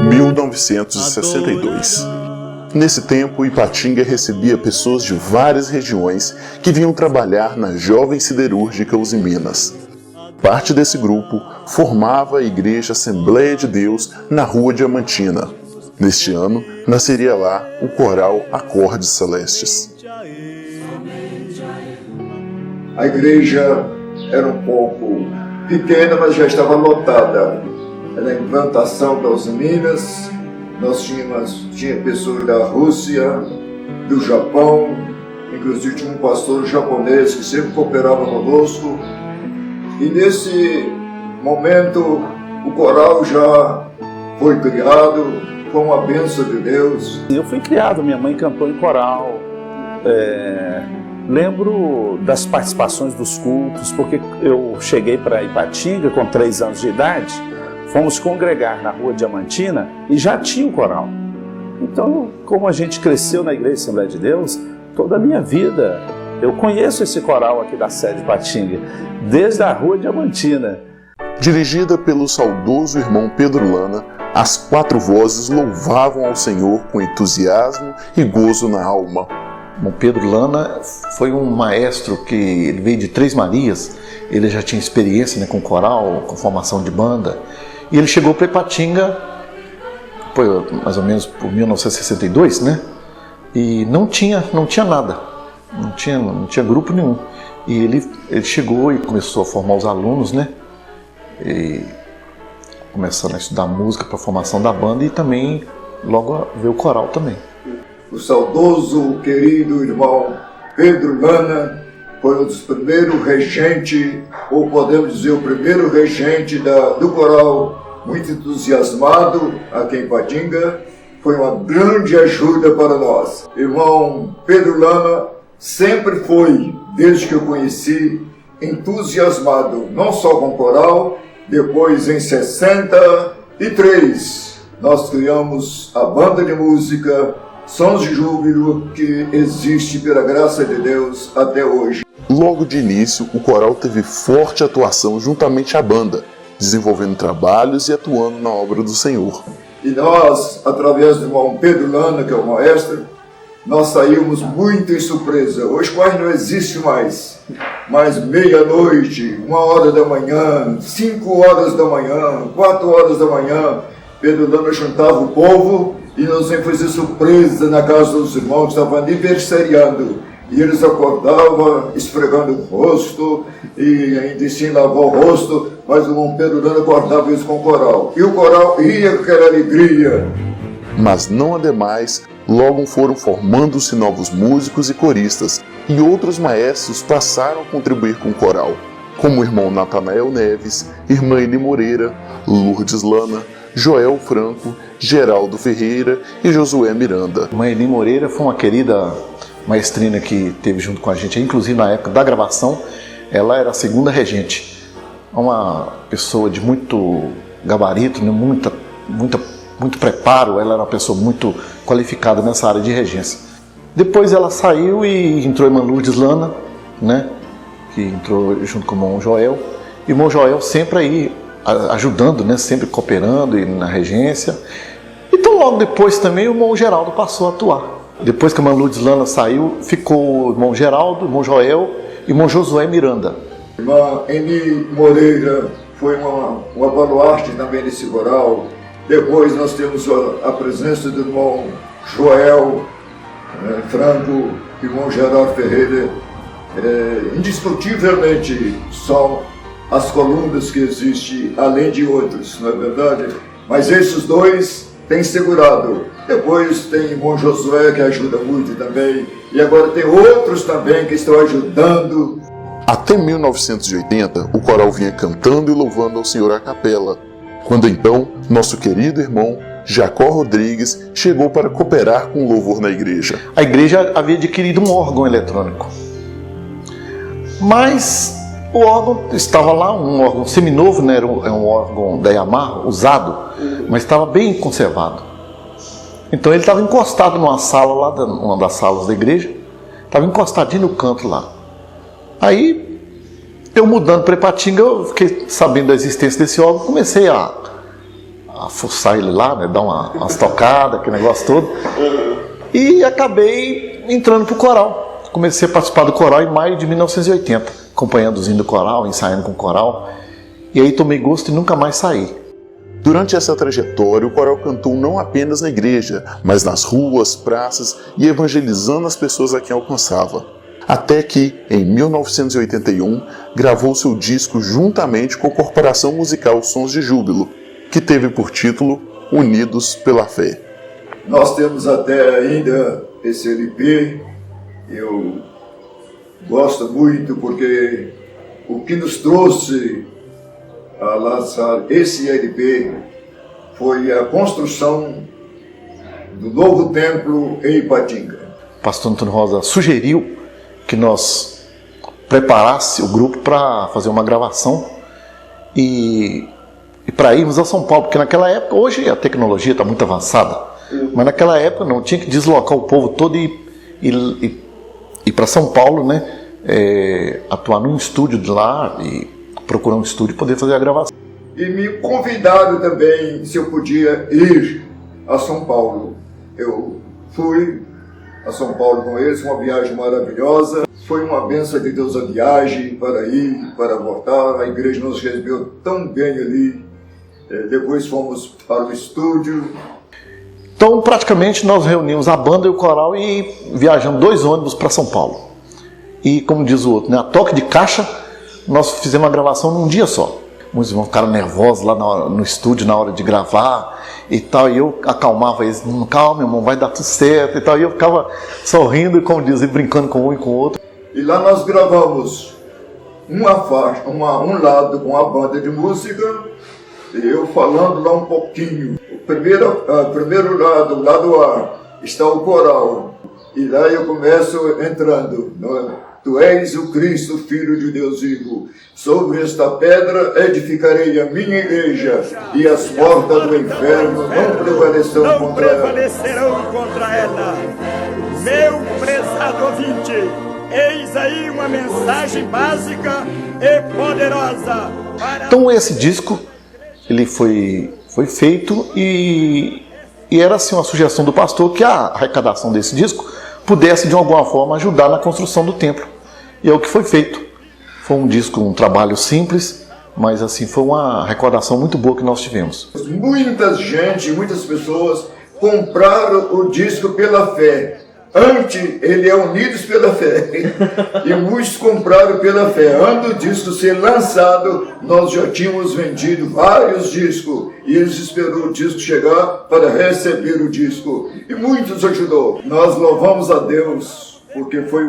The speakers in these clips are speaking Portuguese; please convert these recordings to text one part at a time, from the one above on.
1962. Nesse tempo, Ipatinga recebia pessoas de várias regiões que vinham trabalhar na Jovem Siderúrgica Uzi Minas. Parte desse grupo formava a Igreja Assembleia de Deus na Rua Diamantina. Neste ano, nasceria lá o coral Acordes Celestes. A igreja era um pouco pequena, mas já estava lotada. Na implantação da Uzi Minas, nós tinha pessoas da Rússia, do Japão, inclusive tinha um pastor japonês que sempre cooperava conosco. E nesse momento o coral já foi criado, foi uma bênção de Deus. Eu fui criado, minha mãe cantou em coral. Lembro das participações dos cultos, porque eu cheguei para Ipatinga com 3 anos de idade, fomos congregar na Rua Diamantina e já tinha um coral. Então, como a gente cresceu na Igreja Assembleia de Deus, toda a minha vida, eu conheço esse coral aqui da sede de Ipatinga, desde a Rua Diamantina. Dirigida pelo saudoso irmão Pedro Lana, as 4 vozes louvavam ao Senhor com entusiasmo e gozo na alma. O Pedro Lana foi um maestro que ele veio de Três Marias, ele já tinha experiência, né, com coral, com formação de banda, e ele chegou para Ipatinga, foi mais ou menos por 1962, né? E não tinha nada, não tinha grupo nenhum. E ele chegou e começou a formar os alunos, né? E começando a estudar música para a formação da banda e também logo veio o coral também. O saudoso, querido irmão Pedro Lana foi um dos primeiros regentes, ou podemos dizer o primeiro regente do coral, muito entusiasmado aqui em Ipatinga. Foi uma grande ajuda para nós. Irmão Pedro Lana sempre foi, desde que eu conheci, entusiasmado, não só com coral. Depois, em 63, nós criamos a banda de música Sons de Júbilo, que existe pela graça de Deus até hoje. Logo de início, o coral teve forte atuação juntamente à banda, desenvolvendo trabalhos e atuando na obra do Senhor. E nós, através do irmão Pedro Lana, que é o maestro, nós saímos muito em surpresa. Hoje quase não existe mais. Mas meia-noite, 1h da manhã, 5h da manhã, 4h da manhã, Pedro Lana juntava o povo e nós íamos fazer surpresa na casa dos irmãos que estavam aniversariando. E eles acordavam esfregando o rosto e ainda assim lavar o rosto, mas o irmão Pedro Lana acordava isso com o coral. E o coral ia com aquela alegria. Mas não ademais, logo foram formando-se novos músicos e coristas, e outros maestros passaram a contribuir com o coral, como o irmão Natanael Neves, irmã Eni Moreira, Lourdes Lana, Joel Franco, Geraldo Ferreira e Josué Miranda. A irmã Eni Moreira foi uma querida maestrina que teve junto com a gente, inclusive na época da gravação, ela era a segunda regente. Uma pessoa de muito gabarito, né? muito preparo, ela era uma pessoa muito qualificada nessa área de regência. Depois ela saiu e entrou a irmã Lourdes Lana, né? Que entrou junto com o irmão Joel. E o irmão Joel sempre aí ajudando, né? Sempre cooperando na regência. Então logo depois também o irmão Geraldo passou a atuar. Depois que a irmã Lourdes Lana saiu, ficou o irmão Geraldo, o irmão Joel e o irmão Josué Miranda. A irmã Eni Moreira foi uma baluarte também desse coral. Depois nós temos a presença do irmão Joel Franco, irmão Geraldo Ferreira. Indiscutivelmente são as colunas que existem, além de outros, não é verdade? Mas esses dois têm segurado. Depois tem o irmão Josué, que ajuda muito também. E agora tem outros também que estão ajudando. Até 1980, o coral vinha cantando e louvando ao Senhor à capela, quando então nosso querido irmão Jacó Rodrigues chegou para cooperar com o louvor na igreja. A igreja havia adquirido um órgão eletrônico, mas o órgão estava lá, um órgão seminovo, né? Era um órgão da Yamaha, usado, mas estava bem conservado. Então ele estava encostado numa sala lá, uma das salas da igreja, estava encostadinho no canto lá. Aí Eu mudando para Ipatinga, eu fiquei sabendo da existência desse órgão, comecei a fuçar ele lá, né, dar umas tocadas, aquele negócio todo, e acabei entrando pro coral. Comecei a participar do coral em maio de 1980, acompanhando os hinos do coral, ensaiando com o coral, e aí tomei gosto e nunca mais saí. Durante essa trajetória, o coral cantou não apenas na igreja, mas nas ruas, praças e evangelizando as pessoas a quem alcançava. Até que, em 1981, gravou seu disco juntamente com a Corporação Musical Sons de Júbilo, que teve por título Unidos pela Fé. Nós temos até ainda esse LP, eu gosto muito porque o que nos trouxe a lançar esse LP foi a construção do novo templo em Ipatinga. O pastor Antônio Rosa sugeriu que nós preparasse o grupo para fazer uma gravação e para irmos a São Paulo, porque naquela época, hoje a tecnologia está muito avançada, mas naquela época não tinha que deslocar o povo todo e ir para São Paulo, né, atuar num estúdio de lá e procurar um estúdio e poder fazer a gravação. E me convidaram também se eu podia ir a São Paulo. Eu fui a São Paulo com eles, uma viagem maravilhosa. Foi uma bênção de Deus a viagem, para ir, para voltar. A igreja nos recebeu tão bem ali. Depois fomos para o estúdio. Então, praticamente, nós reunimos a banda e o coral e viajamos 2 ônibus para São Paulo. E, como diz o outro, né, a toque de caixa, nós fizemos a gravação num dia só. Muitos irmãos ficaram nervosos lá no estúdio na hora de gravar e tal, e eu acalmava eles, calma, meu irmão, vai dar tudo certo e tal, e eu ficava sorrindo, como dizer, brincando com um e com o outro. E lá nós gravamos uma faixa, um lado com a banda de música, e eu falando lá um pouquinho. O primeiro lado, o lado A, está o coral, e lá eu começo entrando, Tu és o Cristo, Filho de Deus vivo. Sobre esta pedra edificarei a minha igreja, e as portas do inferno não prevalecerão contra ela. Meu prezado ouvinte, eis aí uma mensagem básica e poderosa. Então esse disco, ele foi feito e era assim uma sugestão do pastor que a arrecadação desse disco pudesse de alguma forma ajudar na construção do templo. E é o que foi feito. Foi um disco, um trabalho simples, mas assim foi uma recordação muito boa que nós tivemos. Muitas pessoas compraram o disco pela fé. Antes, ele é Unidos pela Fé. E muitos compraram pela fé. Antes do disco ser lançado, nós já tínhamos vendido vários discos. E eles esperaram o disco chegar para receber o disco. E muitos ajudou. Nós louvamos a Deus, porque foi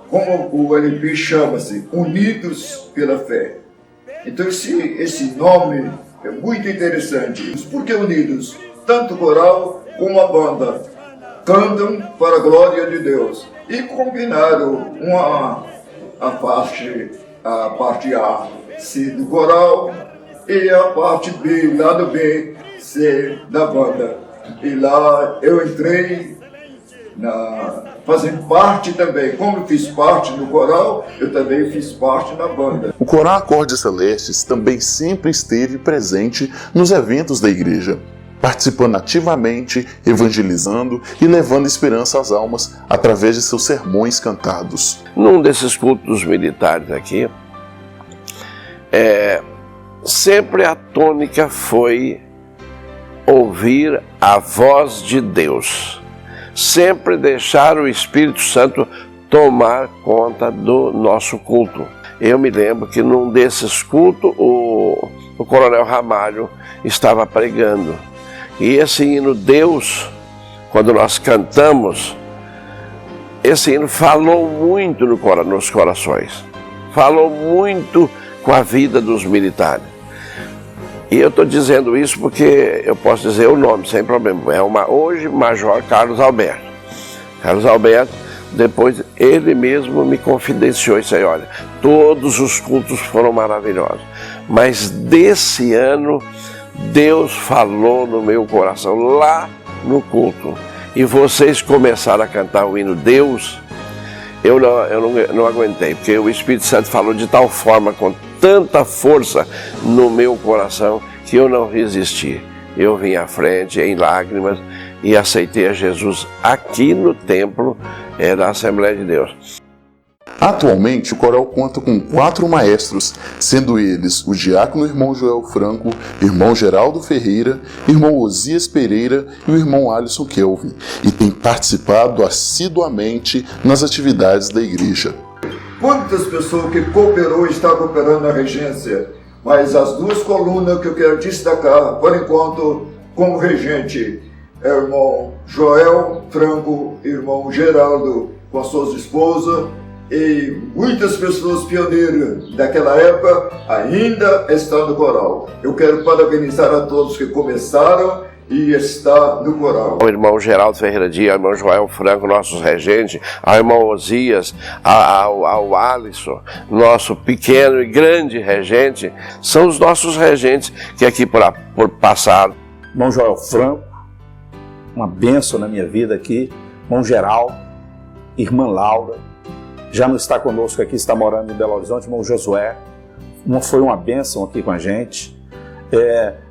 como o LP chama-se, Unidos pela Fé. Então esse nome é muito interessante. Por que unidos? Tanto o coral como a banda cantam para a glória de Deus. E combinaram a parte A ser do coral e a parte B, lado B, ser da banda. E lá eu entrei fazendo parte também. Como eu fiz parte no coral, eu também fiz parte na banda. O Coral Acordes Celestes também sempre esteve presente nos eventos da igreja, participando ativamente, evangelizando e levando esperança às almas através de seus sermões cantados. Num desses cultos militares aqui, sempre a tônica foi ouvir a voz de Deus. Sempre deixar o Espírito Santo tomar conta do nosso culto. Eu me lembro que num desses cultos o Coronel Ramalho estava pregando. E esse hino Deus, quando nós cantamos, esse hino falou muito nos corações. Falou muito com a vida dos militares. E eu estou dizendo isso porque eu posso dizer o nome, sem problema. Hoje, Major Carlos Alberto. Carlos Alberto, depois ele mesmo me confidenciou isso aí, olha, todos os cultos foram maravilhosos. Mas desse ano, Deus falou no meu coração, lá no culto. E vocês começaram a cantar o hino Deus, eu não aguentei, porque o Espírito Santo falou de tal forma, com tanta força no meu coração, que eu não resisti. Eu vim à frente em lágrimas e aceitei a Jesus aqui no templo da Assembleia de Deus. Atualmente, o coral conta com 4 maestros, sendo eles o diácono irmão Joel Franco, irmão Geraldo Ferreira, irmão Osias Pereira e o irmão Alisson Kelvin, e tem participado assiduamente nas atividades da igreja. Quantas pessoas que cooperou e está cooperando na regência, mas as 2 colunas que eu quero destacar, por enquanto, como regente, é o irmão Joel Franco, irmão Geraldo com as suas esposas, e muitas pessoas pioneiras daquela época ainda estão no coral. Eu quero parabenizar a todos que começaram e está no coral. O irmão Geraldo Ferreira Dias, o irmão Joel Franco, nossos regentes, ao irmão Osias, ao Alisson, nosso pequeno e grande regente, são os nossos regentes que aqui por passaram. Irmão Joel Franco, uma bênção na minha vida aqui. Irmão Geraldo, irmã Laura, já não está conosco aqui, está morando em Belo Horizonte. Irmão Josué, foi uma bênção aqui com a gente.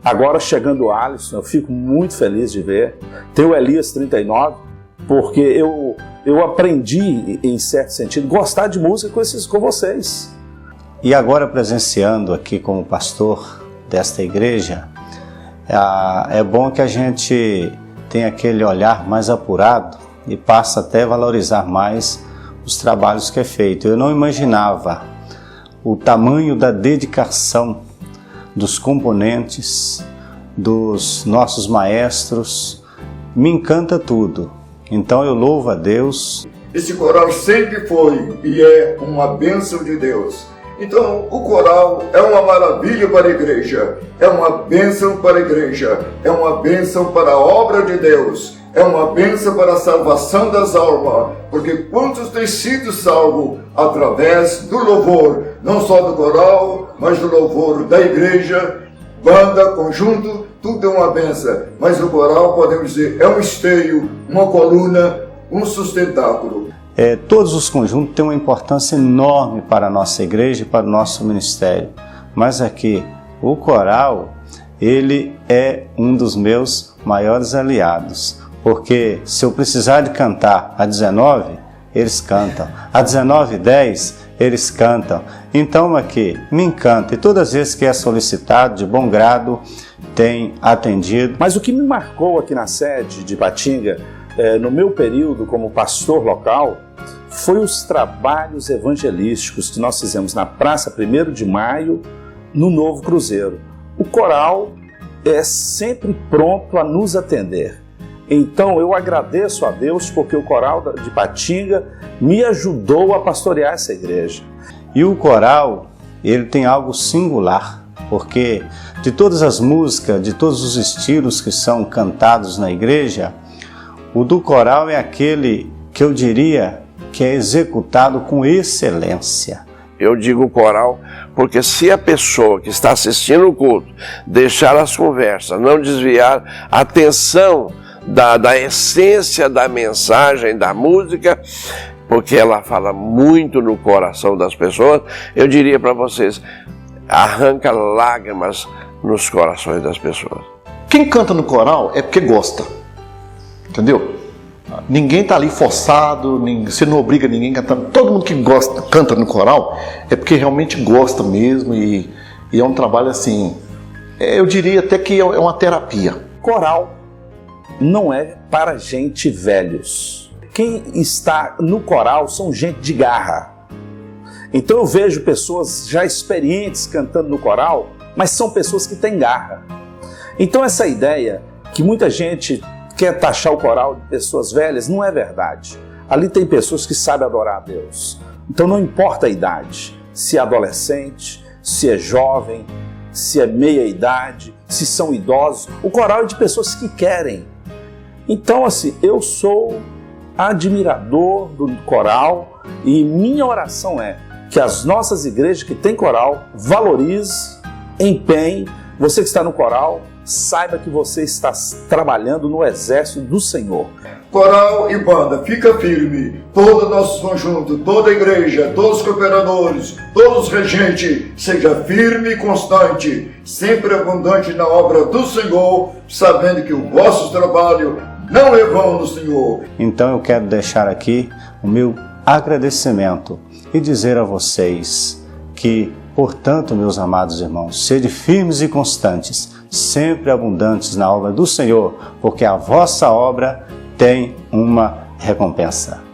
Agora chegando o Alisson, eu fico muito feliz de ver. Tem o Elias 39, porque eu aprendi, em certo sentido, gostar de música com vocês. E agora presenciando aqui como pastor desta igreja, é bom que a gente tenha aquele olhar mais apurado e passa até a valorizar mais os trabalhos que é feito. Eu não imaginava o tamanho da dedicação dos componentes, dos nossos maestros. Me encanta tudo. Então eu louvo a Deus. Esse coral sempre foi e é uma bênção de Deus. Então o coral é uma maravilha para a igreja, é uma bênção para a igreja, é uma bênção para a obra de Deus. É uma bênção para a salvação das almas, porque quantos têm sido salvos através do louvor, não só do coral, mas do louvor da igreja, banda, conjunto, tudo é uma bênção. Mas o coral, podemos dizer, é um esteio, uma coluna, um sustentáculo. Todos os conjuntos têm uma importância enorme para a nossa igreja e para o nosso ministério. Mas aqui, o coral, ele é um dos meus maiores aliados. Porque se eu precisar de cantar a 19, eles cantam. A 19:10, eles cantam. Então aqui, me encanta. E todas as vezes que é solicitado, de bom grado, tem atendido. Mas o que me marcou aqui na sede de Ipatinga, no meu período como pastor local, foi os trabalhos evangelísticos que nós fizemos na Praça 1º de Maio, no Novo Cruzeiro. O coral é sempre pronto a nos atender. Então eu agradeço a Deus porque o coral de Ipatinga me ajudou a pastorear essa igreja. E o coral, ele tem algo singular, porque de todas as músicas, de todos os estilos que são cantados na igreja, o do coral é aquele que eu diria que é executado com excelência. Eu digo coral porque se a pessoa que está assistindo o culto deixar as conversas, não desviar a atenção da essência da mensagem, da música, porque ela fala muito no coração das pessoas, eu diria para vocês, arranca lágrimas nos corações das pessoas. Quem canta no coral é porque gosta, entendeu? Ninguém está ali forçado, você não obriga ninguém a cantar. Todo mundo que canta no coral é porque realmente gosta mesmo e é um trabalho assim, eu diria até que é uma terapia. Coral não é para gente velhos. Quem está no coral são gente de garra. Então eu vejo pessoas já experientes cantando no coral, mas são pessoas que têm garra. Então essa ideia que muita gente quer taxar o coral de pessoas velhas, não é verdade. Ali tem pessoas que sabem adorar a Deus. Então não importa a idade, se é adolescente, se é jovem, se é meia idade, se são idosos. O coral é de pessoas que querem. Então, assim, eu sou admirador do coral e minha oração é que as nossas igrejas que têm coral valorize, empenhe. Você que está no coral, saiba que você está trabalhando no exército do Senhor. Coral e banda, fica firme, todo o nosso conjunto, toda a igreja, todos os cooperadores, todos os regentes, seja firme e constante, sempre abundante na obra do Senhor, sabendo que o vosso trabalho não é vão no Senhor. Então eu quero deixar aqui o meu agradecimento e dizer a vocês que, portanto, meus amados irmãos, sede firmes e constantes, sempre abundantes na obra do Senhor, porque a vossa obra tem uma recompensa.